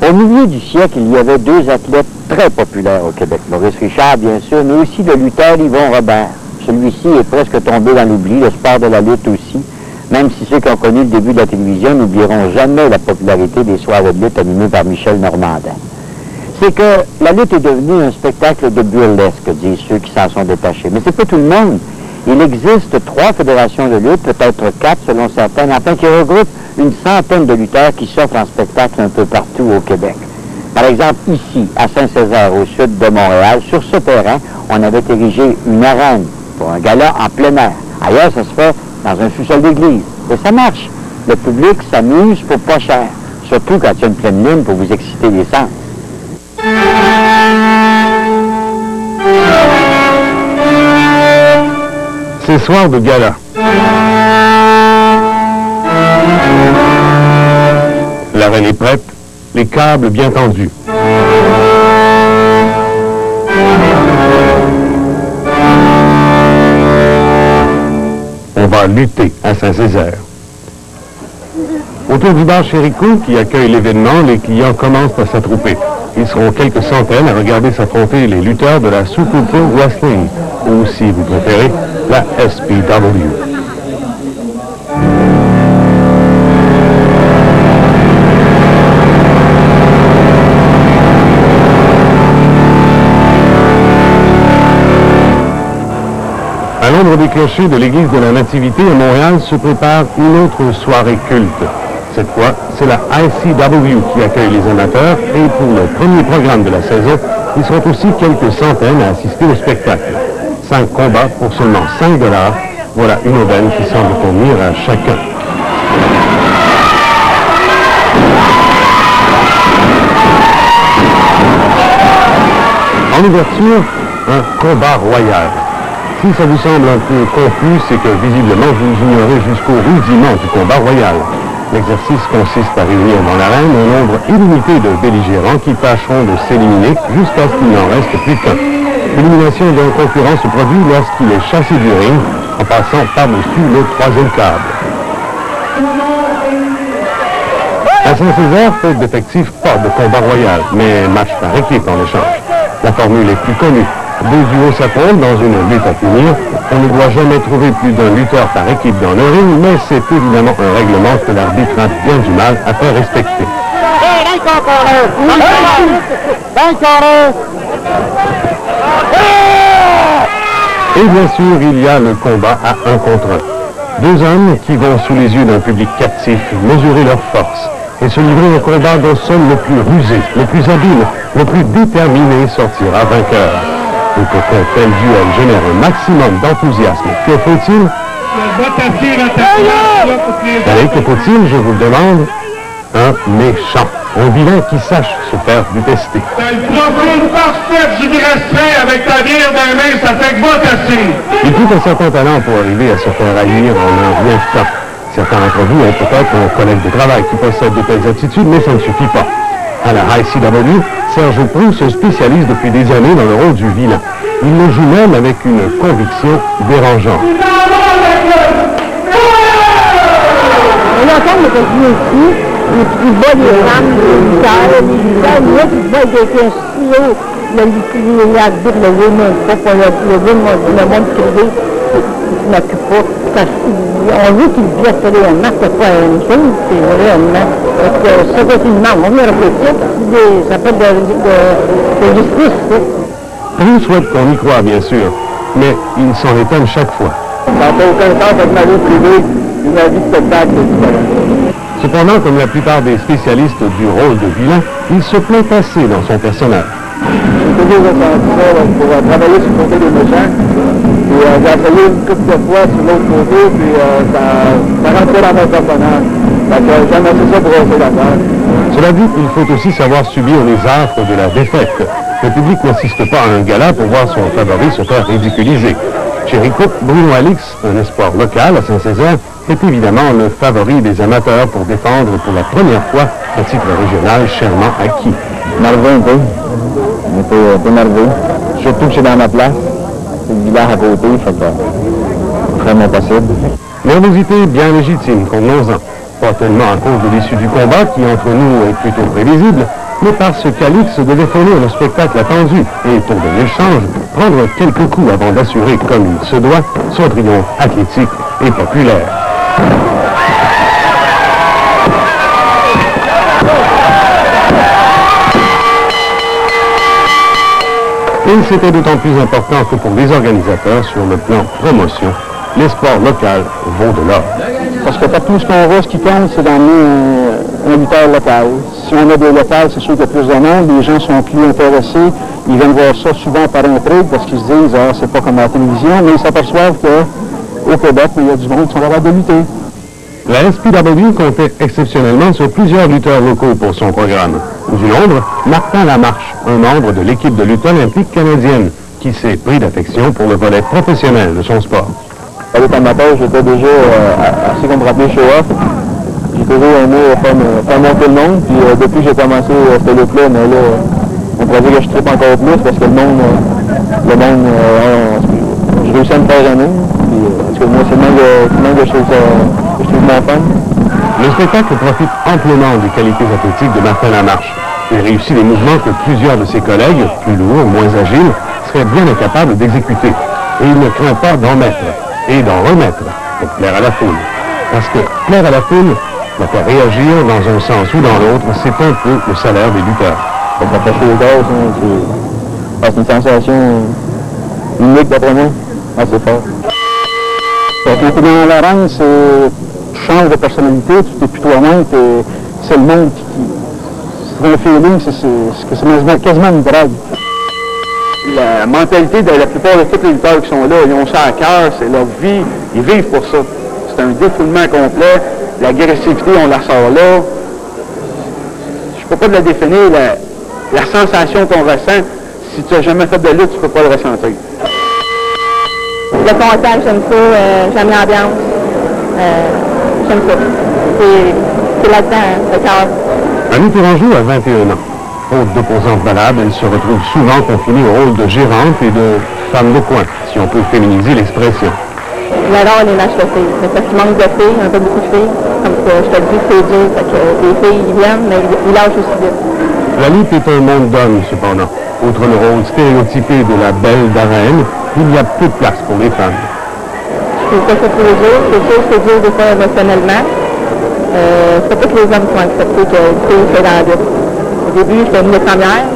Au milieu du siècle, il y avait deux athlètes très populaires au Québec. Maurice Richard, bien sûr, mais aussi le lutteur Yvon Robert. Celui-ci est presque tombé dans l'oubli, le sport de la lutte aussi, même si ceux qui ont connu le début de la télévision n'oublieront jamais la popularité des soirées de lutte animées par Michel Normandin. C'est que la lutte est devenue un spectacle de burlesque, disent ceux qui s'en sont détachés. Mais c'est pas tout le monde. Il existe 3 fédérations de lutte, peut-être 4 selon certaines, enfin qui regroupent une centaine de lutteurs qui s'offrent en spectacle un peu partout au Québec. Par exemple, ici, à Saint-Césaire, au sud de Montréal, sur ce terrain, on avait érigé une arène pour un gala en plein air. Ailleurs, ça se fait dans un sous-sol d'église. Et ça marche. Le public s'amuse pour pas cher, surtout quand il y a une pleine lune pour vous exciter les sens. C'est soir de gala. L'arène est prête, les câbles bien tendus. On va lutter à Saint-Césaire. Autour du bar Chéricourt qui accueille l'événement, les clients commencent à s'attrouper. Ils seront quelques centaines à regarder s'affronter les lutteurs de la Soukou Pro Wrestling, ou si vous préférez, la SPW. À l'ombre des clochers de l'église de la Nativité à Montréal se prépare une autre soirée culte. Cette fois, c'est la ICW qui accueille les amateurs et pour le premier programme de la saison, ils seront aussi quelques centaines à assister au spectacle. 5 combats pour seulement 5 $. Voilà une aubaine qui semble convenir à chacun. En ouverture, un combat royal. Si ça vous semble un peu confus, c'est que visiblement vous ignorez jusqu'au rudiment du combat royal. L'exercice consiste à réunir dans l'arène un nombre illimité de belligérants qui tâcheront de s'éliminer jusqu'à ce qu'il n'en reste plus qu'un. L'élimination d'un concurrent se produit lorsqu'il est chassé du ring en passant par-dessus le 3e câble. À Saint-Césaire, fête d'effectifs, pas de combat royal, mais match par équipe en échange. La formule est plus connue. 2 duos s'affrontent dans une lutte à punir. On ne doit jamais trouver plus d'un lutteur par équipe dans le ring, mais c'est évidemment un règlement que l'arbitre a bien du mal à faire respecter. Et bien sûr, il y a le combat à 1 contre 1. 2 hommes qui vont sous les yeux d'un public captif mesurer leur force et se livrer au combat dont seul le plus rusé, le plus habile, le plus déterminé sortira vainqueur. Et pour qu'un tel duel génère un maximum d'enthousiasme, que faut-il? Allez, que faut-il, je vous le demande? Un méchant, un vilain qui sache se faire détester. T'as une profile parfaite, je dirais avec ta bière dans les mains, ça fait que va tasser. Il faut un certain talent pour arriver à se faire haïr en un rien de temps. Certains d'entre vous ont peut-être un collègue de travail qui possède de telles attitudes, mais ça ne suffit pas. À la ICW, Serge Proulx se spécialise depuis des années dans le rôle du vilain. Il le joue même avec une conviction dérangeante. On entend le revenu ici, et puis il bat les rames, il bat quelqu'un si haut, l'arbitre le veut même pas, pour le monde privé, il n'occupe pas. On veut qu'il blesse réellement, c'est pas une chose, c'est réellement. Ça doit être une marque, on vient répéter, ça fait de justice. Proulx souhaite qu'on y croit, bien sûr, mais il s'en étonne chaque fois. Ça n'a aucun sens avec ma vie privée, une vie de spectacle est différente. Cependant, comme la plupart des spécialistes du rôle de vilain, il se plaît assez dans son personnage. J'ai toujours ressenti ça pour travailler sur le côté des méchants. Puis j'ai essayé une couple de fois sur l'autre côté, puis ça rentrait dans mon personnage. Fait que j'aime assez ça pour essayer d'affaire. Cela dit, il faut aussi savoir subir les affres de la défaite. Le public n'assiste pas à un gala pour voir son favori se faire ridiculiser. Chéricourt, Bruno Alix, un espoir local à Saint-Césaire, est évidemment le favori des amateurs pour défendre pour la première fois un titre régional chèrement acquis. Nerveux un peu. Un peu nerveux. Surtout que c'est dans ma place. C'est le village à côté, fait que vraiment possible. Nervosité bien légitime, convenons-en. Pas tellement à cause de l'issue du combat, qui entre nous est plutôt prévisible, mais parce qu'Alix devait fournir le spectacle attendu et, pour donner le change, prendre quelques coups avant d'assurer, comme il se doit, son triomphe athlétique et populaire. Et c'était d'autant plus important que pour les organisateurs, sur le plan promotion, les sports locaux vont de l'or. Parce que partout ce qu'on voit, ce qui compte, c'est d'emmener un lutteur local. Si on a des locales, c'est sûr qu'il y a plus de monde, les gens sont plus intéressés, ils viennent voir ça souvent par intrigue parce qu'ils se disent « Ah, c'est pas comme à la télévision », mais ils s'aperçoivent qu'au Québec, il y a du monde qui sont capables de lutter. La SPW comptait exceptionnellement sur plusieurs lutteurs locaux pour son programme. Du nombre, Martin Lamarche, un membre de l'équipe de lutte olympique canadienne, qui s'est pris d'affection pour le volet professionnel de son sport. À l'état amateur, j'étais déjà assez comme rappelé show-off. J'ai toujours aimé faire monter le monde, puis depuis que j'ai commencé cette lutte-là, mais là, on pourrait dire que je tripe encore plus parce que le monde, je réussis à me faire aimer. Parce que moi, c'est le monde que je trouve mon fun. Le spectacle profite amplement des qualités athlétiques de Martin Lamarche. Il réussit des mouvements que plusieurs de ses collègues, plus lourds, moins agiles, seraient bien incapables d'exécuter. Et il ne craint pas d'en mettre et d'en remettre pour plaire à la foule. Parce que plaire à la foule, la faire réagir dans un sens ou dans l'autre, c'est un peu le salaire des lutteurs. Ça fait chaud au gaz, c'est une sensation unique d'après moi, assez fort. Quand tu es dans l'arène, tu changes de personnalité, tu n'es plus toi-même, c'est le monde qui... C'est un feeling, c'est quasiment une drague. La mentalité de la plupart de tous les lutteurs qui sont là, ils ont ça à cœur, c'est leur vie, ils vivent pour ça. C'est un défoulement complet, l'agressivité, on la sort là. Je ne peux pas te la définir, la sensation qu'on ressent, si tu n'as jamais fait de lutte, tu ne peux pas le ressentir. Le contact, j'aime ça, j'aime l'ambiance, j'aime ça. C'est là-dedans, le cœur. Annie Tourangeau a 21 ans. Faute d'opposante valable, elle se retrouve souvent confinée au rôle de gérante et de femme de coin, si on peut féminiser l'expression. J'adore les matchs de filles, mais parce qu'il manque de filles, un peu beaucoup de filles. Comme ça, je te le dis, c'est dur, fait que les filles, ils viennent, mais ils lâchent aussi vite. La lutte est un monde d'hommes, cependant. Outre le rôle stéréotypé de la belle d'arène, il y a peu de place pour les femmes. Je trouve ça tous les jours. C'est sûr que c'est dur de faire émotionnellement. C'est pas tous les hommes qui ont accepté que les filles soient dans la lutte. Au début, j'étais une des premières.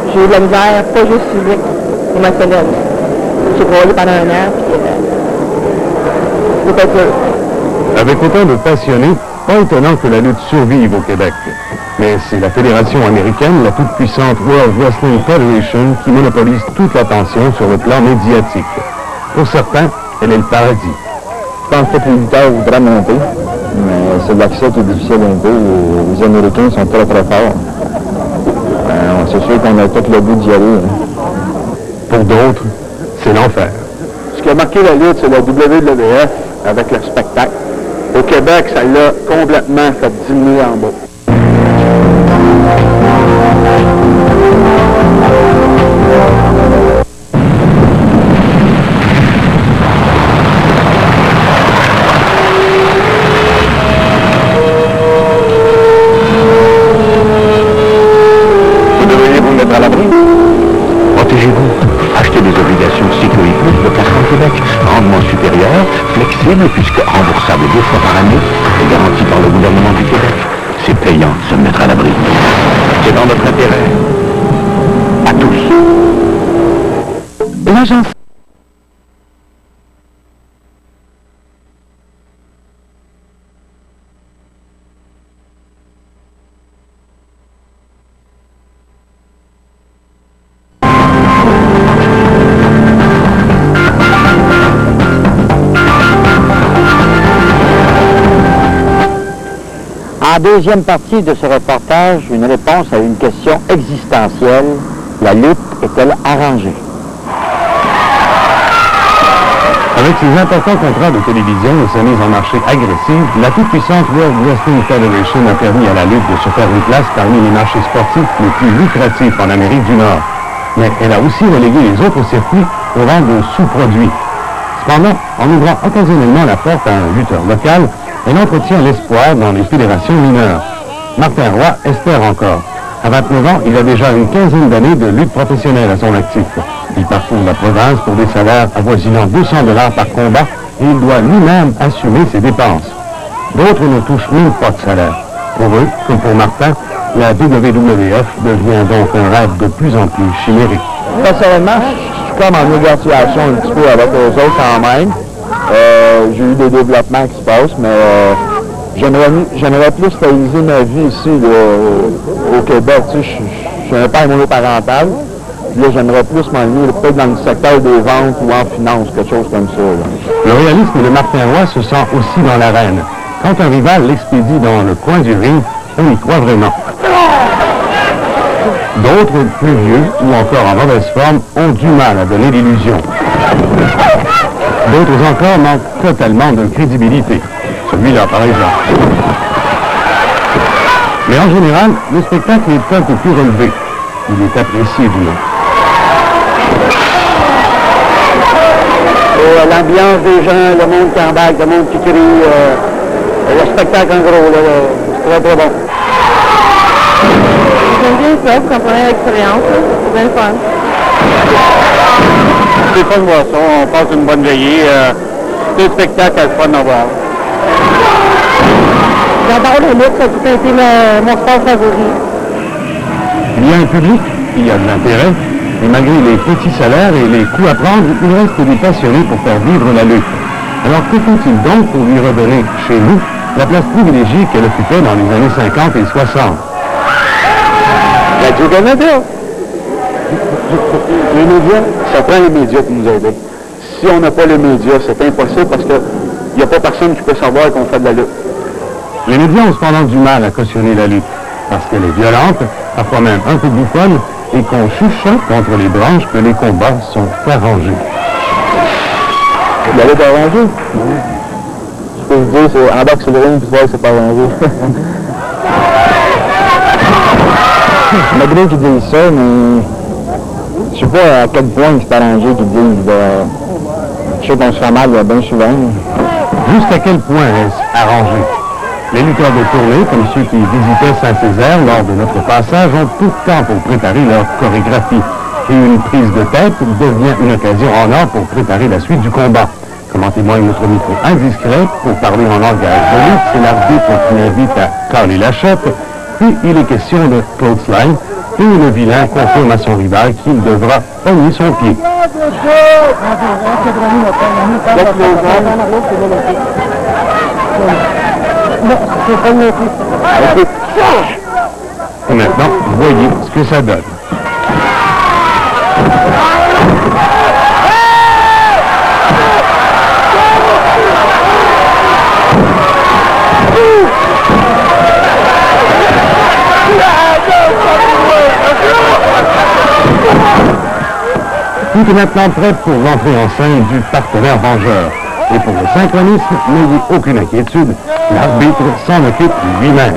J'ai eu de la misère, pas juste physique, émotionnelle. J'ai broyé pendant un an, puis c'était dur. Avec autant de passionnés, pas étonnant que la lutte survive au Québec. Mais c'est la fédération américaine, la toute-puissante World Wrestling Federation, qui monopolise toute l'attention sur le plan médiatique. Pour certains, elle est le paradis. Je pense que tous les lutteurs voudraient monter, mais c'est l'accès qui est difficile un peu. Les Américains sont très très forts. C'est sûr qu'on a peut-être le goût d'y aller. Pour d'autres, c'est l'enfer. Ce qui a marqué la lutte, c'est la WWF avec le spectacle. Au Québec, ça l'a complètement fait diminuer en bas. Vous devriez vous mettre à l'abri. Protégez-vous. Achetez des obligations Sécurité Plus de Placement Québec. Rendement supérieur, flexible puisque remboursable 2 fois par année et garanti par le gouvernement du Québec. C'est payant de se mettre à l'abri. C'est dans notre intérêt. À tous. L'agence. En deuxième partie de ce reportage, une réponse à une question existentielle. La lutte est-elle arrangée? Avec ses importants contrats de télévision et sa mise en marché agressive, la toute-puissante World Wrestling Federation a permis à la lutte de se faire une place parmi les marchés sportifs les plus lucratifs en Amérique du Nord. Mais elle a aussi relégué les autres circuits au rang de sous-produits. Cependant, en ouvrant occasionnellement la porte à un lutteur local, elle entretient l'espoir dans les fédérations mineures. Martin Roy espère encore. À 29 ans, il a déjà une quinzaine d'années de lutte professionnelle à son actif. Il parcourt la province pour des salaires avoisinant 200 $ par combat et il doit lui-même assumer ses dépenses. D'autres ne touchent même pas de salaire. Pour eux, comme pour Martin, la WWF devient donc un rêve de plus en plus chimérique. Personnellement, je suis comme en négociation un petit peu avec eux autres quand même. J'ai eu des développements qui se passent, mais j'aimerais plus réaliser ma vie ici au Québec. Tu sais, je suis un père monoparental. Puis là, j'aimerais plus m'enligner peut-être dans le secteur des ventes ou en finance, quelque chose comme ça. Là. Le réalisme de Martin Roy se sent aussi dans l'arène. Quand un rival l'expédie dans le coin du ring, on y croit vraiment. D'autres, plus vieux ou encore en mauvaise forme, ont du mal à donner l'illusion. D'autres encore manquent totalement de crédibilité. Celui-là, par exemple. Mais en général, le spectacle est un peu plus relevé. Il est apprécié du monde. L'ambiance des gens, le monde qui embarque, le monde qui crie, le spectacle en gros, c'est très très bon. J'aime bien ça, vous comprenez l'expérience, c'est bien le fun. C'est fun de voir ça, on passe une bonne veillée, c'est un spectacle à le fun à voir. J'adore les luttes, ça a tout été mon sport favori. Il y a un public qui a de l'intérêt, et malgré les petits salaires et les coûts à prendre, il reste des passionnés pour faire vivre la lutte. Alors que faut-il donc pour lui redonner, chez nous, la place privilégiée qu'elle occupait dans les années 50 et 60? Radio-Canada. Les médias, ça prend les médias pour nous aider. Si on n'a pas les médias, c'est impossible parce qu'il n'y a pas personne qui peut savoir qu'on fait de la lutte. Les médias ont cependant du mal à cautionner la lutte, parce qu'elle est violente, parfois même un peu bouffonne, et qu'on chuchote contre les branches que les combats sont arrangés. La lutte arrangée? Je peux vous dire, c'est embarque sur le ring, puis voir que c'est pas arrangé. Malgré qu'ils disent ça, mais je sais pas à quel point c'est arrangé qu'ils disent. Je sais qu'on se fait mal bien souvent. Juste à quel point est-ce arrangé? Les lutteurs de tournée, comme ceux qui visitaient Saint-Césaire lors de notre passage, ont tout le temps pour préparer leur chorégraphie. Et une prise de tête devient une occasion en or pour préparer la suite du combat. Comme en témoigne notre micro indiscret, pour parler en langage de lutte, c'est l'arbitre qui invite à caler la chèpe, puis il est question de clothesline, et le vilain confirme à son rival qu'il devra pogner son pied. Et maintenant, voyez ce que ça donne. Tout est maintenant prêt pour l'entrée en scène du partenaire vengeur. Et pour le synchronisme, n'ayez aucune inquiétude, l'arbitre s'en occupe lui-même.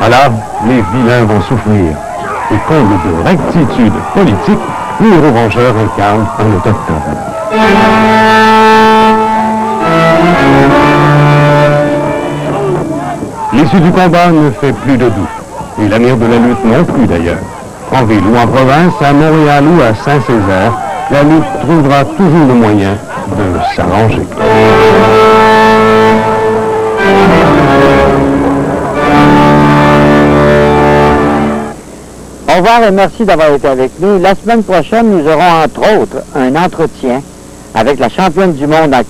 Alors, les vilains vont souffrir. Et comble de rectitude politique, le héros vengeur incarne un autochtone. L'issue du combat ne fait plus de doute, et l'avenir de la lutte non plus d'ailleurs. En ville ou en province, à Montréal ou à Saint-Césaire, la lutte trouvera toujours le moyen de s'arranger. Au revoir et merci d'avoir été avec nous. La semaine prochaine, nous aurons entre autres un entretien avec la championne du monde en